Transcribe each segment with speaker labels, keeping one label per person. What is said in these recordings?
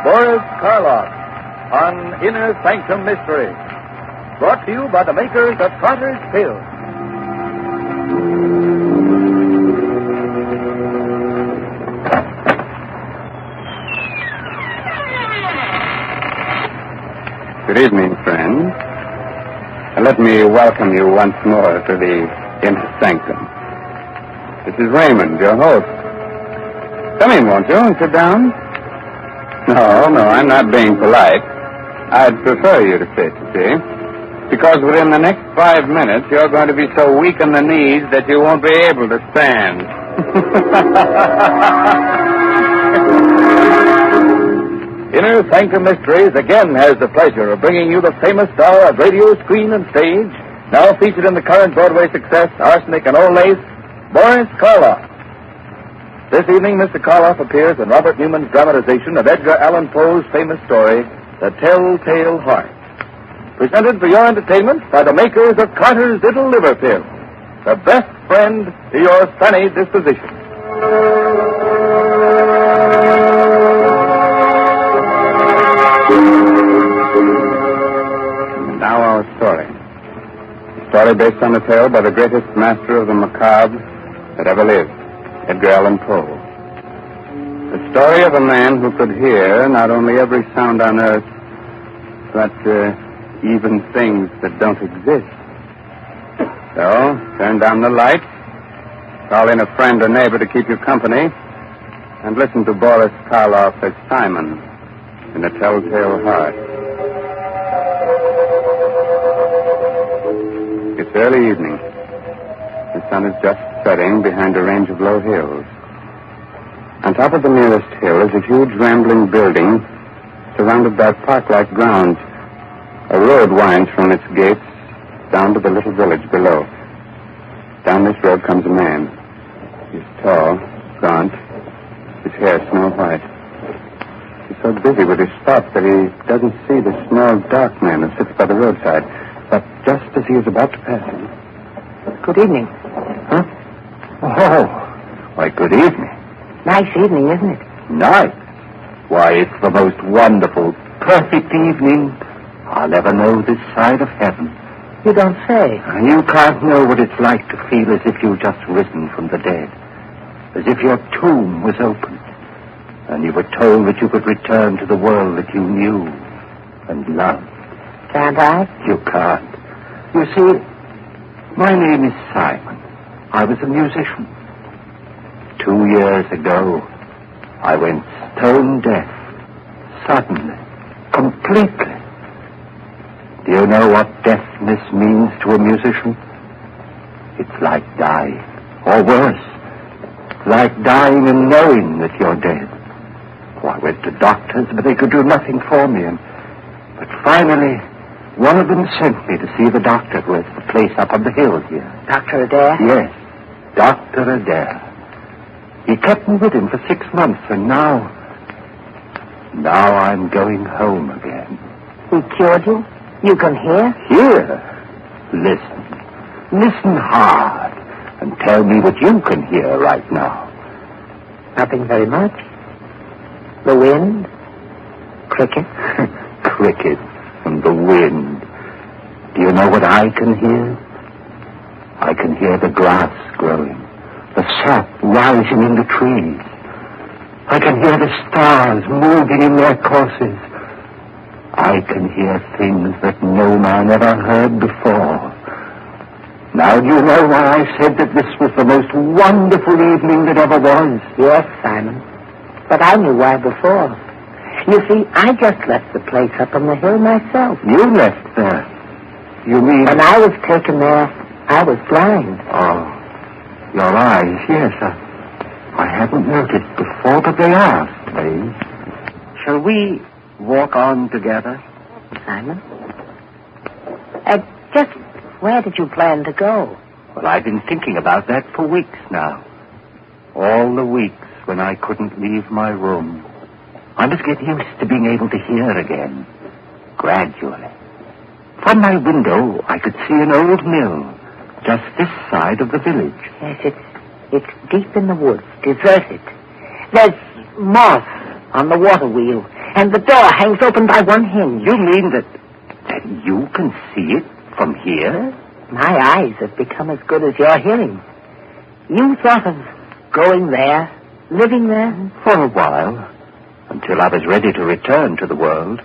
Speaker 1: Boris Karloff on Inner Sanctum Mystery. Brought to you by the makers of Carter's Pills.
Speaker 2: Good evening, friends. Let me welcome you once more to the Inner Sanctum. This is Raymond, your host. Come in, won't you, and sit down? No, I'm not being polite. I'd prefer you to sit, you see, because within the next 5 minutes, you're going to be so weak in the knees that you won't be able to stand.
Speaker 1: Inner Sanctum Mysteries again has the pleasure of bringing you the famous star of radio, screen, and stage, now featured in the current Broadway success, Arsenic and Old Lace, Boris Karloff. This evening, Mr. Karloff appears in Robert Newman's dramatization of Edgar Allan Poe's famous story, The Telltale Heart. Presented for your entertainment by the makers of Carter's Little Liver Pill, the best friend to your sunny disposition.
Speaker 2: And now our story. A story based on a tale by the greatest master of the macabre that ever lived, Edgar Allan Poe. The story of a man who could hear not only every sound on earth, but even things that don't exist. So, turn down the lights, call in a friend or neighbor to keep you company, and listen to Boris Karloff as Simon in The Telltale Heart. It's early evening. The sun is just setting behind a range of low hills. On top of the nearest hill is a huge rambling building surrounded by park-like grounds. A road winds from its gates down to the little village below. Down this road comes a man. He's tall, gaunt, his hair snow white. He's so busy with his thoughts that he doesn't see the small, dark man who sits by the roadside. But just as he is about to pass him...
Speaker 3: Good evening.
Speaker 2: Huh? Oh, why, good evening.
Speaker 3: Nice evening, isn't it?
Speaker 2: Nice? Why, it's the most wonderful, perfect evening I'll ever know this side of heaven.
Speaker 3: You don't say.
Speaker 2: You can't know what it's like to feel as if you've just risen from the dead. As if your tomb was opened, and you were told that you could return to the world that you knew and loved.
Speaker 3: Can't I?
Speaker 2: You can't. You see, my name is Simon. I was a musician. 2 years ago, I went stone deaf. Suddenly. Completely. Do you know what deafness means to a musician? It's like dying. Or worse. Like dying and knowing that you're dead. Oh, I went to doctors, but they could do nothing for me. But finally, one of them sent me to see the doctor who has the place up on the hill here.
Speaker 3: Dr. Adair?
Speaker 2: Yes, Dr. Adair. He kept me with him for 6 months, and now I'm going home again.
Speaker 3: He cured you? You can hear?
Speaker 2: Hear? Listen. Listen hard, and tell me what you can hear right now.
Speaker 3: Nothing very much. The wind? Crickets?
Speaker 2: Crickets and the wind. Do you know what I can hear? I can hear the grass growing, the sap rising in the trees. I can hear the stars moving in their courses. I can hear things that no man ever heard before. Now, do you know why I said that this was the most wonderful evening that ever was?
Speaker 3: Yes, Simon. But I knew why before. You see, I just left the place up on the hill myself.
Speaker 2: You left there? You mean...
Speaker 3: When I was taken there, I was blind.
Speaker 2: Oh, your eyes, yes. I hadn't noticed before, but they are strange. Shall we walk on together?
Speaker 3: Simon? Just where did you plan to go?
Speaker 2: Well, I've been thinking about that for weeks now. All the weeks when I couldn't leave my room. I must get used to being able to hear again, gradually. From my window, I could see an old mill, just this side of the village.
Speaker 3: Yes, it's deep in the woods, deserted. There's moss on the water wheel. And the door hangs open by one hinge.
Speaker 2: You mean that you can see it from here?
Speaker 3: My eyes have become as good as your hearing. You thought of going there, living there?
Speaker 2: For a while, until I was ready to return to the world.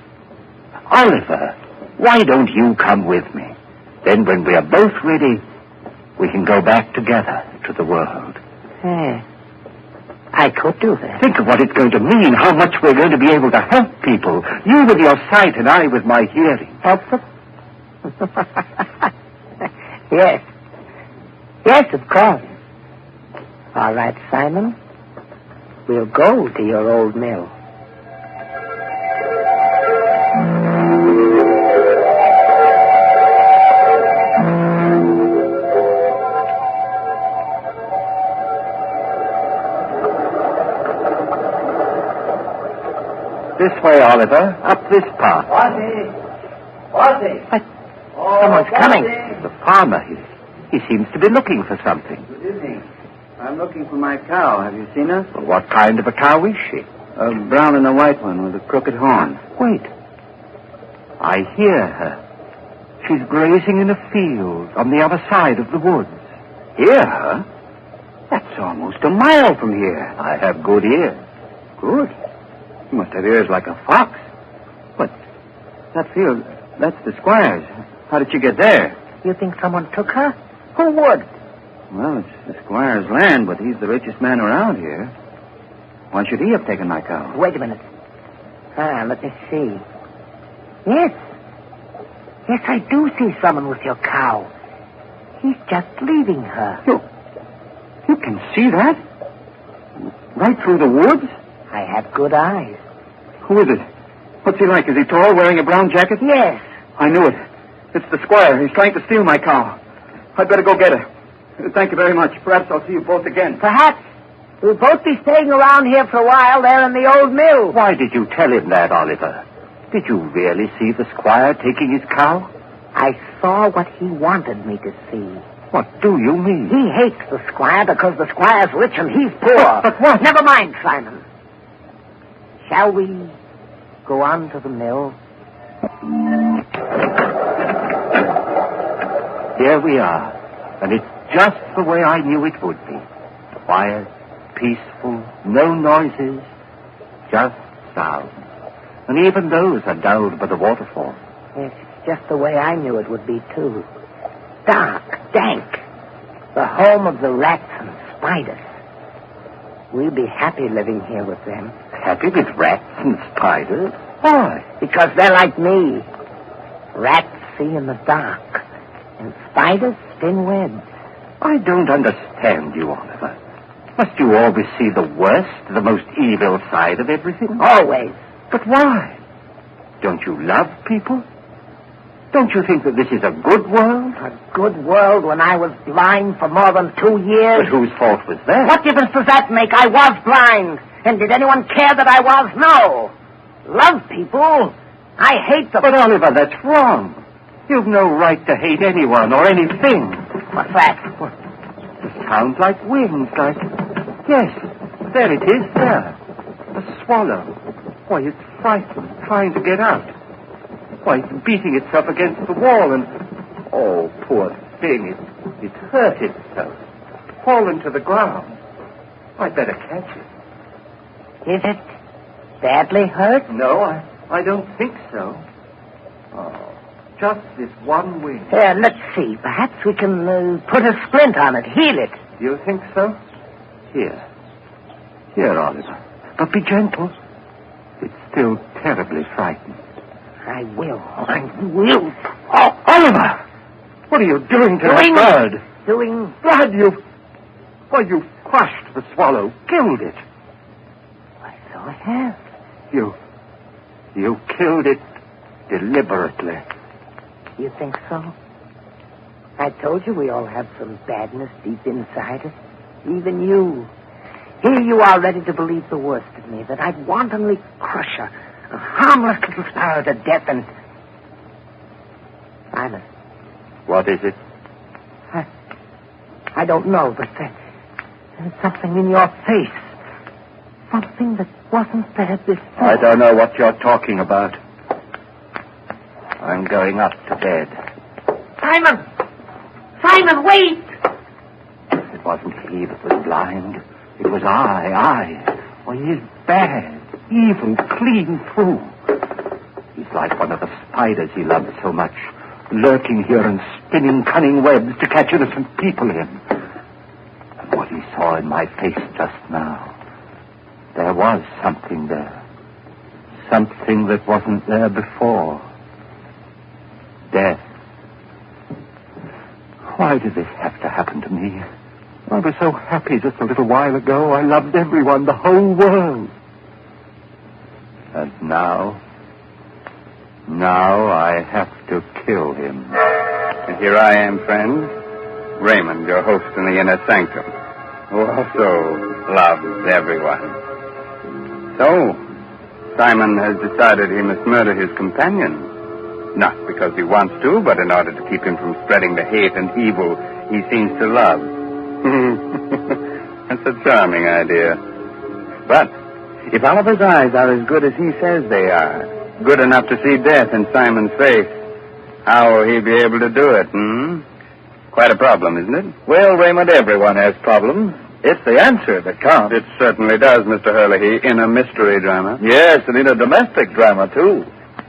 Speaker 2: Oliver, why don't you come with me? Then when we are both ready, we can go back together to the world.
Speaker 3: I could do that.
Speaker 2: Think of what it's going to mean, how much we're going to be able to help people. You with your sight and I with my hearing.
Speaker 3: Help them? Yes. Yes, of course. All right, Simon. We'll go to your old mill.
Speaker 2: This way, Oliver. Up this path.
Speaker 3: What? Someone's coming.
Speaker 2: The farmer, he seems to be looking for something.
Speaker 4: Good evening. I'm looking for my cow. Have you seen her?
Speaker 2: Well, what kind of a cow is she?
Speaker 4: A brown and a white one with a crooked horn.
Speaker 2: Wait. I hear her. She's grazing in a field on the other side of the woods.
Speaker 4: Hear her? That's almost a mile from here.
Speaker 2: I have good ears.
Speaker 4: Good. You must have ears like a fox. But that field, that's the squire's. How did you get there?
Speaker 3: You think someone took her? Who would?
Speaker 4: Well, it's the squire's land, but he's the richest man around here. Why should he have taken my cow?
Speaker 3: Wait a minute. Let me see. Yes, I do see someone with your cow. He's just leaving her.
Speaker 4: You can see that? Right through the woods?
Speaker 3: I have good eyes.
Speaker 4: Who is it? What's he like? Is he tall, wearing a brown jacket?
Speaker 3: Yes.
Speaker 4: I knew it. It's the squire. He's trying to steal my cow. I'd better go get her. Thank you very much. Perhaps I'll see you both again.
Speaker 3: Perhaps. We'll both be staying around here for a while there in the old mill.
Speaker 2: Why did you tell him that, Oliver? Did you really see the squire taking his cow?
Speaker 3: I saw what he wanted me to see.
Speaker 2: What do you mean?
Speaker 3: He hates the squire because the squire's rich and he's poor.
Speaker 2: But what?
Speaker 3: Never mind, Simon. Shall we go on to the mill?
Speaker 2: Here we are. And it's just the way I knew it would be. Quiet, peaceful, no noises, just sound. And even those are dulled by the waterfall.
Speaker 3: Yes, it's just the way I knew it would be, too. Dark, dank. The home of the rats and spiders. We'll be happy living here with them.
Speaker 2: Happy with rats and spiders? Why?
Speaker 3: Because they're like me. Rats see in the dark, and spiders spin webs.
Speaker 2: I don't understand you, Oliver. Must you always see the worst, the most evil side of everything?
Speaker 3: Always.
Speaker 2: But why? Don't you love people? Don't you think that this is a good world?
Speaker 3: A good world when I was blind for more than 2 years.
Speaker 2: But whose fault was that?
Speaker 3: What difference does that make? I was blind. And did anyone care that I was? No. Love people. I hate them.
Speaker 2: But, Oliver, that's wrong. You've no right to hate anyone or anything.
Speaker 3: What's that?
Speaker 2: It sounds like wings, like... Yes, there it is, there. A swallow. Why, it's frightened, trying to get out. Why, it's beating itself against the wall and... Oh, poor thing, it hurt itself. Fallen to the ground. I'd better catch it.
Speaker 3: Is it badly hurt?
Speaker 2: No, I don't think so. Oh, just this one wing.
Speaker 3: Let's see. Perhaps we can put a splint on it, heal it.
Speaker 2: You think so? Here, Oliver. But be gentle. It's still terribly frightened.
Speaker 3: I will.
Speaker 2: Oh, Oliver! What are you doing to the bird?
Speaker 3: Doing...
Speaker 2: Blood, you've crushed the swallow, killed it.
Speaker 3: Why, so I have.
Speaker 2: You killed it deliberately.
Speaker 3: You think so? I told you we all have some badness deep inside us. Even you. Here you are ready to believe the worst of me, that I'd wantonly crush a harmless little sparrow to death and... Simon.
Speaker 2: What is it?
Speaker 3: I don't know, but there's something in your face. something that wasn't there before.
Speaker 2: I don't know what you're talking about. I'm going up to bed.
Speaker 3: Simon! Simon, wait!
Speaker 2: It wasn't he that was blind. It was I. Oh, he's bad, evil, clean through. He's like one of the spiders he loved so much, lurking here and spinning cunning webs to catch innocent people in. And what he saw in my face just now, there was something there. Something that wasn't there before. Death. Why did this have to happen to me? I was so happy just a little while ago. I loved everyone, the whole world. And now I have to kill him.
Speaker 5: And here I am, friend, Raymond, your host in the inner sanctum, who also loves everyone. So, Simon has decided he must murder his companion. Not because he wants to, but in order to keep him from spreading the hate and evil he seems to love. That's a charming idea. But if Oliver's eyes are as good as he says they are, good enough to see death in Simon's face, how will he be able to do it, Quite a problem, isn't it?
Speaker 1: Well, Raymond, everyone has problems. It's the answer that counts.
Speaker 5: It certainly does, Mr. Hurley, in a mystery drama.
Speaker 1: Yes, and in a domestic drama, too.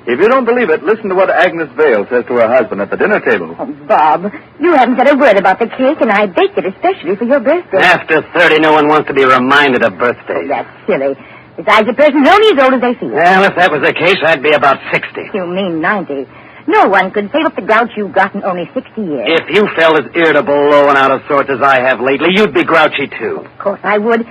Speaker 1: If you don't believe it, listen to what Agnes Vale says to her husband at the dinner table.
Speaker 6: Oh, Bob, you haven't said a word about the cake, and I baked it especially for your birthday.
Speaker 4: After 30, no one wants to be reminded of birthdays.
Speaker 6: That's silly. Besides, a person's only as old as they feel.
Speaker 4: Well, if that was the case, I'd be about 60.
Speaker 6: You mean 90. No one could save up the grouch you've got in only 60 years.
Speaker 4: If you felt as irritable, low, and out of sorts as I have lately, you'd be grouchy, too.
Speaker 6: Of course I would.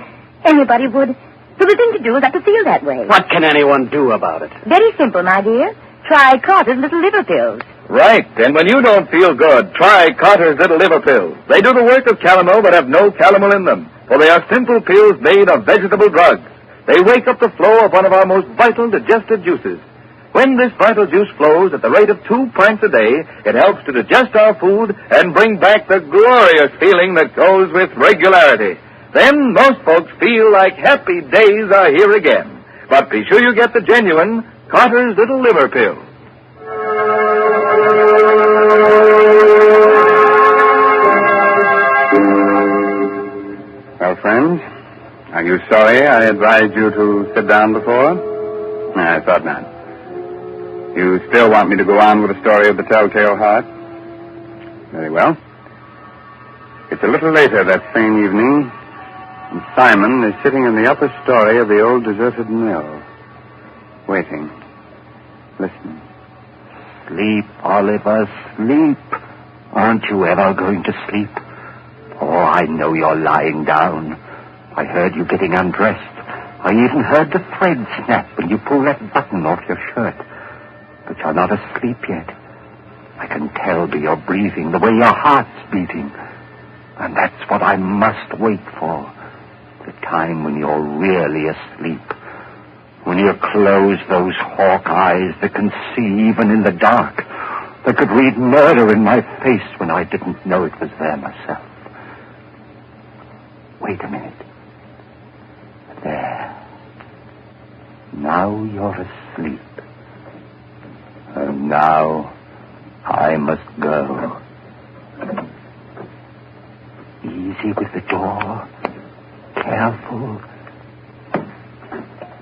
Speaker 6: Anybody would. So the thing to do is not to feel that way.
Speaker 4: What can anyone do about it?
Speaker 6: Very simple, my dear. Try Carter's little liver pills.
Speaker 1: Right, and when you don't feel good, try Carter's little liver pills. They do the work of calomel but have no calomel in them, for they are simple pills made of vegetable drugs. They wake up the flow of one of our most vital digestive juices. When this vital juice flows at the rate of 2 pints a day, it helps to digest our food and bring back the glorious feeling that goes with regularity. Then most folks feel like happy days are here again. But be sure you get the genuine Carter's little liver pill.
Speaker 5: Well, friends, are you sorry I advised you to sit down before? No, I thought not. You still want me to go on with the story of the Telltale Heart? Very well. It's a little later that same evening, and Simon is sitting in the upper story of the old deserted mill, waiting, listening.
Speaker 2: Sleep, Oliver, sleep. Aren't you ever going to sleep? Oh, I know you're lying down. I heard you getting undressed. I even heard the thread snap when you pulled that button off your shirt. But you're not asleep yet. I can tell by your breathing, the way your heart's beating. And that's what I must wait for. The time when you're really asleep. When you close those hawk eyes that can see even in the dark. That could read murder in my face when I didn't know it was there myself. Wait a minute. There. Now you're asleep. And now I must go. Easy with the door. Careful.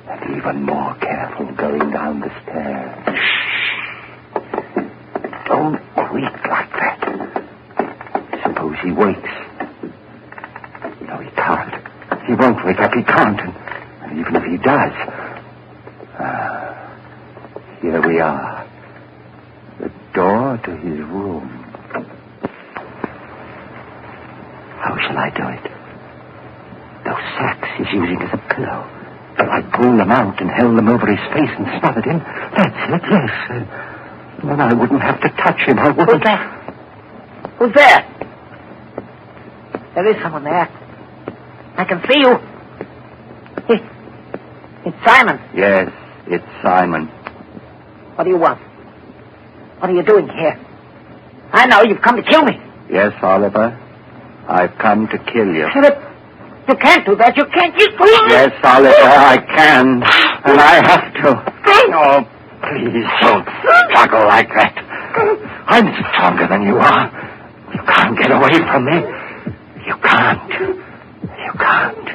Speaker 2: And even more careful going down the stairs. Don't creak like that. Suppose he wakes. No, he can't. He won't wake up. He can't. And even if he does... here we are. The door to his room. How shall I do it? Those sacks he's using as a pillow. If I pull them out and held them over his face and smothered him, that's it, yes. Then I wouldn't have to touch him. I wouldn't...
Speaker 3: Who's there? Who's there? There is someone there. I can see you. It's Simon.
Speaker 2: Yes, it's Simon.
Speaker 3: What do you want? What are you doing here? I know you've come to kill me.
Speaker 2: Yes, Oliver. I've come to kill you.
Speaker 3: You can't do that. You can't.
Speaker 2: Yes, Oliver, I can. And I have to. Oh, please don't struggle like that. I'm stronger than you are. You can't get away from me. You can't. You can't.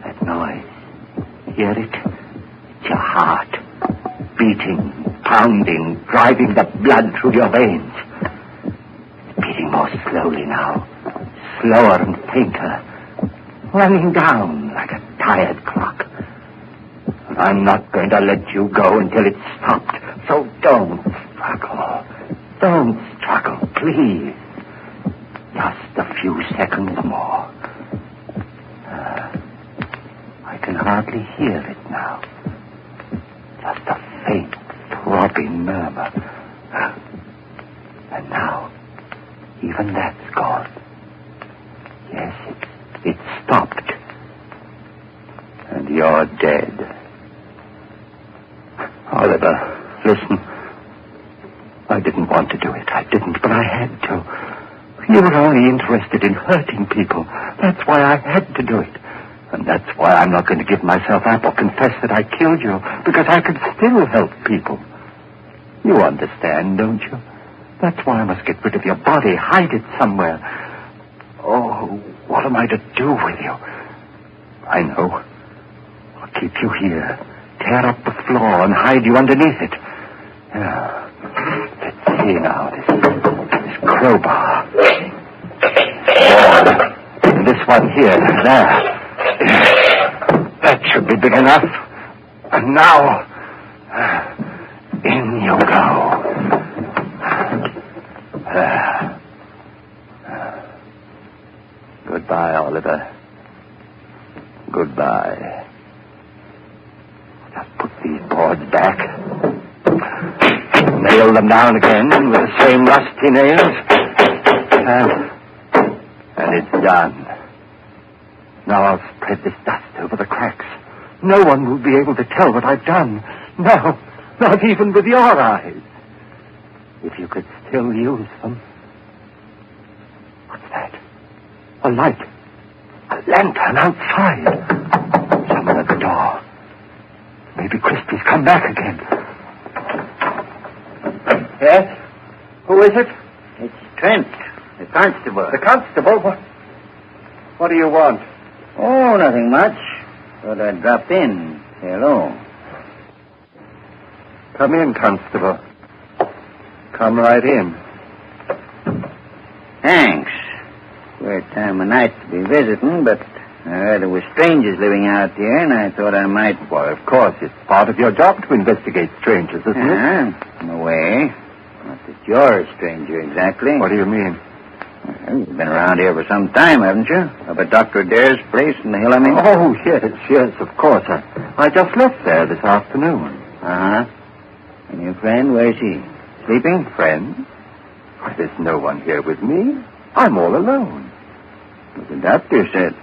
Speaker 2: That noise. Hear it? It's your heart. Beating, pounding, driving the blood through your veins. It's beating more slowly now. Slower and fainter. Running down like a tired clock. And I'm not going to let you go until it's stopped. So don't struggle. Don't struggle, please. Just a few seconds more. I can hardly hear it now. Just a faint, throbbing murmur. And now, even that's gone. Yes, it's stopped. And you're dead. Oliver, listen. I didn't want to do it. I didn't, but I had to. You were only interested in hurting people. That's why I had to do it. And that's why I'm not going to give myself up or confess that I killed you, because I could still help people. You understand, don't you? That's why I must get rid of your body, hide it somewhere. Oh, what am I to do with you? I know. I'll keep you here, tear up the floor and hide you underneath it. Yeah. Let's see now, this crowbar. And this one here, there. That should be big enough. And now, in you go. Goodbye, Oliver. Goodbye. Just put these boards back. Nail them down again with the same rusty nails. And it's done. Now I'll spread this dust over the cracks. No one will be able to tell what I've done. No, not even with your eyes. If you could still use them. What's that? A light. A lantern outside. Someone at the door. Maybe Christie's come back again. Yes? Who is it?
Speaker 4: It's Trent, the constable.
Speaker 2: The constable? What do you want?
Speaker 4: Oh, nothing much. Thought I'd drop in. Say hello.
Speaker 2: Come in, constable. Come right in.
Speaker 4: Thanks. Weird time of night to be visiting, but I heard there were strangers living out here, and I thought I might...
Speaker 2: Well, of course, it's part of your job to investigate strangers, isn't it?
Speaker 4: In a way. Not that you're a stranger, exactly.
Speaker 2: What do you mean?
Speaker 4: Well, you've been around here for some time, haven't you? Up at Dr. Adair's place in the hill, I mean?
Speaker 2: Oh, yes, of course. I just left there this afternoon.
Speaker 4: Uh-huh. And your friend, where's he? Sleeping?
Speaker 2: Friend? Why, there's no one here with me. I'm all alone.
Speaker 4: What the doctor said.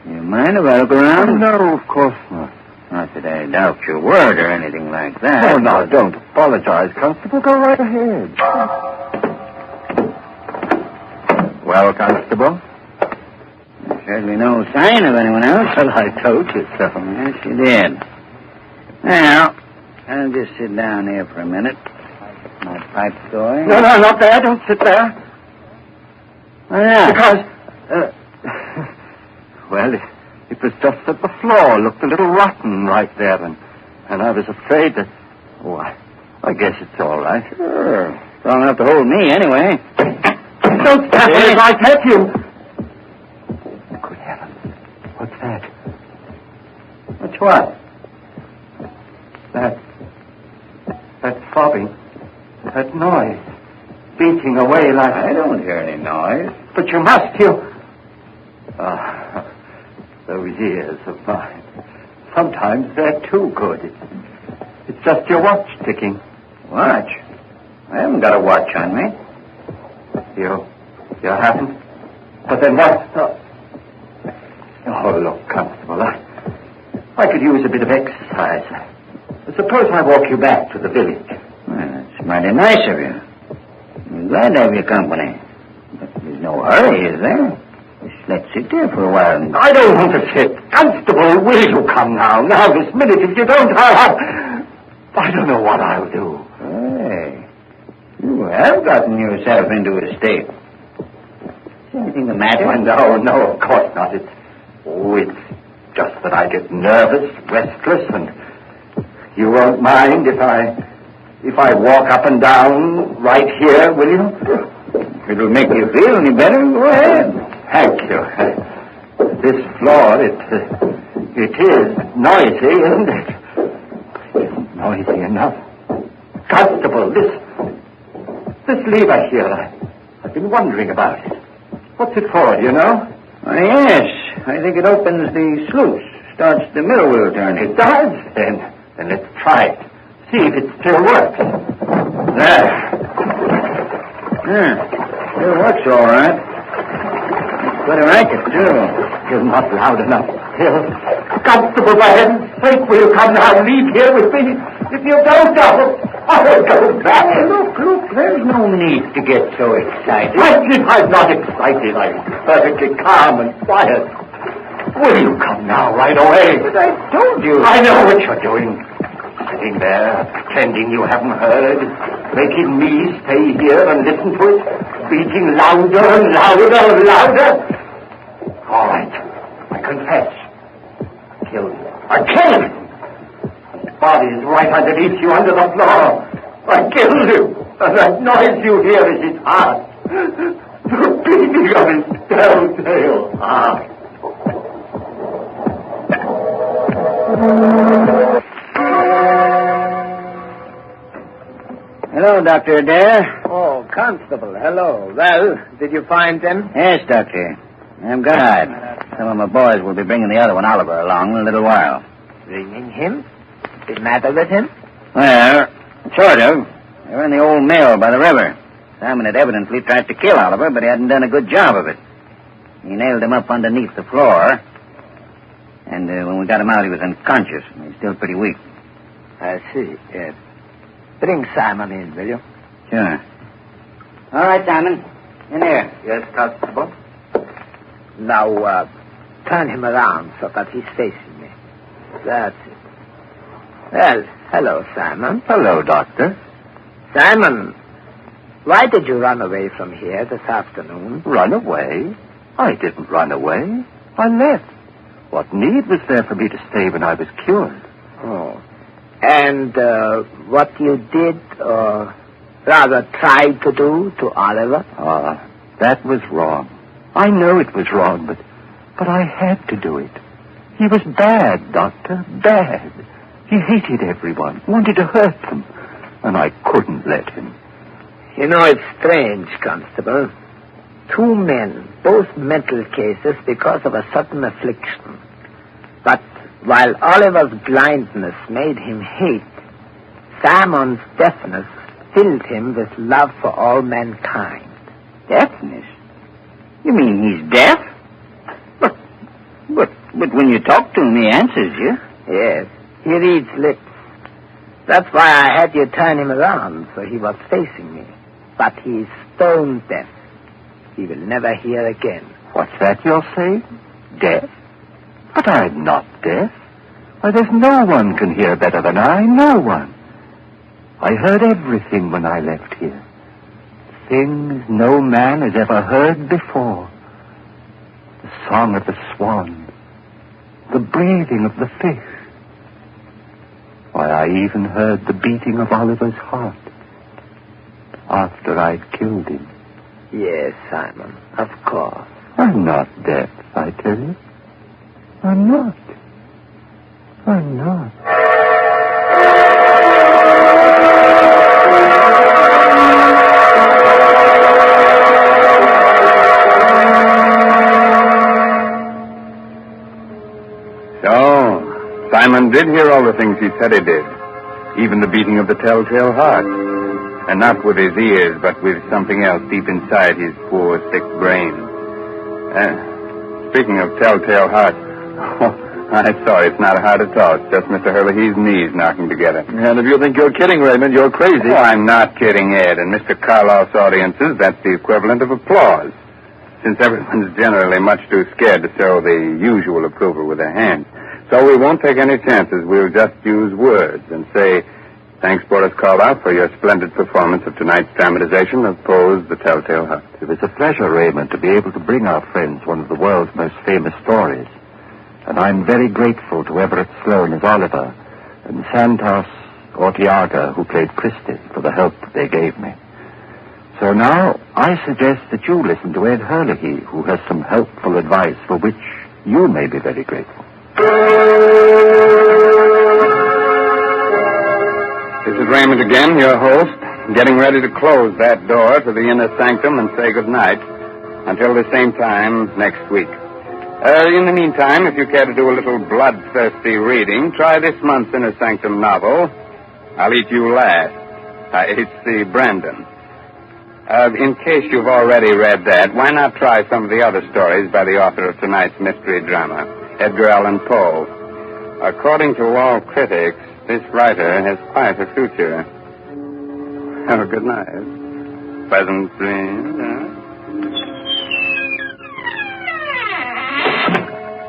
Speaker 4: You mind if I look around?
Speaker 2: No, of course not.
Speaker 4: Not that I doubt your word or anything like that.
Speaker 2: Oh, no, don't apologize, Constable. Go right ahead. Well, Constable?
Speaker 4: There's certainly no sign of anyone else.
Speaker 2: Well, I told you so.
Speaker 4: Yes, you did. Now, I'll just sit down here for a minute. My pipe's going.
Speaker 2: No, not there. Don't sit there.
Speaker 4: Why not?
Speaker 2: Because, well, it was just that the floor looked a little rotten right there, and I was afraid that... Oh, I guess it's all right.
Speaker 4: Sure. Strong enough to hold me, anyway.
Speaker 2: Don't stop me if I catch you. Good heavens. What's that?
Speaker 4: What's what?
Speaker 2: That throbbing. That noise. Beating away like...
Speaker 4: I don't hear any noise.
Speaker 2: But you must, you... Ah, those ears of mine. Sometimes they're too good. It's just your watch ticking.
Speaker 4: Watch? I haven't got a watch on me.
Speaker 2: You haven't? But then what? Oh, look, Constable, I could use a bit of exercise. Suppose I walk you back to the village.
Speaker 4: Well, that's mighty nice of you. You glad to have your company. But there's no hurry, is there? Just let's sit there for a while.
Speaker 2: I don't want to sit. Constable, will you come now? Now, this minute. If you don't, I don't know what I'll do.
Speaker 4: Hey, you have gotten yourself into a state. Is anything the matter?
Speaker 2: No, of course not. It's just that I get nervous, restless, and you won't mind if I walk up and down right here, will you?
Speaker 4: It'll make you feel any better. Go ahead.
Speaker 2: Thank you. This floor, it is noisy, isn't it? It's noisy enough. Constable, this lever here, I've been wondering about it. What's it for, do you know?
Speaker 4: Yes, I think it opens the sluice, starts the middle wheel turning.
Speaker 2: It does? Then let's try it. See if it still works. There.
Speaker 4: Yeah, still works all right. Quite a racket, too.
Speaker 2: You're not loud enough still. Constable, for heaven's sake, will you come now and leave here with me? If you don't, I'll go back.
Speaker 4: Look, there's no need to get so excited.
Speaker 2: I'm not excited. I'm perfectly calm and quiet. Will you come now, right away?
Speaker 4: But I told you.
Speaker 2: I know what you're doing. Sitting there, pretending you haven't heard, making me stay here and listen to it, beating louder and louder and louder. All right, I confess. I killed him. I killed him! His body is right underneath you, under the floor. I killed him, and that noise you hear is his heart. The beating of his telltale heart.
Speaker 4: Hello, Dr. Adair.
Speaker 3: Oh, Constable, hello. Well, did you find them?
Speaker 4: Yes, Doctor. I'm glad. Some of my boys will be bringing the other one, Oliver, along in a little while.
Speaker 3: Bringing him? What's the matter with him?
Speaker 4: Well, sort of. They were in the old mill by the river. Simon had evidently tried to kill Oliver, but he hadn't done a good job of it. He nailed him up underneath the floor. And when we got him out, he was unconscious. He's still pretty weak.
Speaker 3: I see, yes. Bring Simon in, will you?
Speaker 4: Sure. All right, Simon. In here.
Speaker 2: Yes, Constable?
Speaker 3: Now, turn him around so that he's facing me. That's it. Well, hello, Simon.
Speaker 2: Hello, Doctor.
Speaker 3: Simon, why did you run away from here this afternoon?
Speaker 2: Run away? I didn't run away. I left. What need was there for me to stay when I was cured?
Speaker 3: Oh. And what you did, or rather tried to do to Oliver?
Speaker 2: That was wrong. I know it was wrong, but I had to do it. He was bad, Doctor, bad. He hated everyone, wanted to hurt them, and I couldn't let him.
Speaker 3: You know, it's strange, Constable. 2 men, both mental cases because of a sudden affliction. But while Oliver's blindness made him hate, Simon's deafness filled him with love for all mankind.
Speaker 4: Deafness? You mean he's deaf? But when you talk to him, he answers you.
Speaker 3: Yes, he reads lips. That's why I had you turn him around, so he was facing me. But he's stone deaf. He will never hear again.
Speaker 2: What's that you're saying? Deaf? But I'm not deaf. Why, there's no one can hear better than I. No one. I heard everything when I left here. Things no man has ever heard before. The song of the swan. The breathing of the fish. Why, I even heard the beating of Oliver's heart. After I'd killed him.
Speaker 3: Yes, Simon, of course.
Speaker 2: I'm not deaf, I tell you. I'm not. I'm not.
Speaker 5: So, Simon did hear all the things he said he did. Even the beating of the telltale heart. And not with his ears, but with something else deep inside his poor, sick brain. Speaking of telltale heart, I'm sorry, it's not hard at all. It's just Mr. Hurley's knees knocking together.
Speaker 1: And if you think you're kidding, Raymond, you're crazy.
Speaker 5: Oh, I'm not kidding, Ed. In Mr. Karloff's audiences, that's the equivalent of applause. Since everyone's generally much too scared to show the usual approval with their hands. So we won't take any chances. We'll just use words and say, thanks, Boris Karloff, for your splendid performance of tonight's dramatization of Poe's The Telltale Heart.
Speaker 2: It was a pleasure, Raymond, to be able to bring our friends one of the world's most famous stories. And I'm very grateful to Everett Sloane as Oliver and Santos Ortiaga, who played Christie, for the help they gave me. So now, I suggest that you listen to Ed Hurley, who has some helpful advice for which you may be very grateful.
Speaker 5: This is Raymond again, your host, getting ready to close that door to the inner sanctum and say goodnight until the same time next week. In the meantime, if you care to do a little bloodthirsty reading, try this month's Inner Sanctum novel, I'll Eat You Last. It's the Brandon. In case you've already read that, why not try some of the other stories by the author of tonight's mystery drama, Edgar Allan Poe? According to all critics, this writer has quite a future. Oh, good night. Pleasant dreams.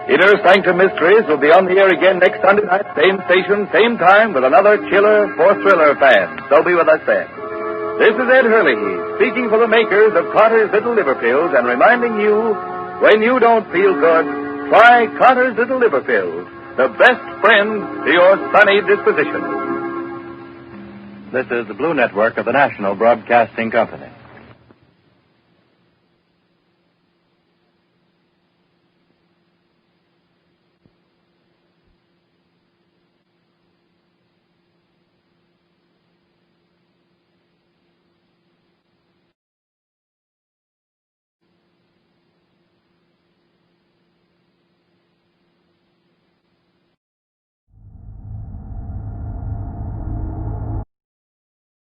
Speaker 1: Inner Sanctum Mysteries will be on the air again next Sunday night, same station, same time, with another chiller for thriller fans. So be with us then. This is Ed Hurley, speaking for the makers of Carter's Little Liver Pills and reminding you, when you don't feel good, try Carter's Little Liver Pills, the best friend to your sunny disposition.
Speaker 7: This is the Blue Network of the National Broadcasting Company.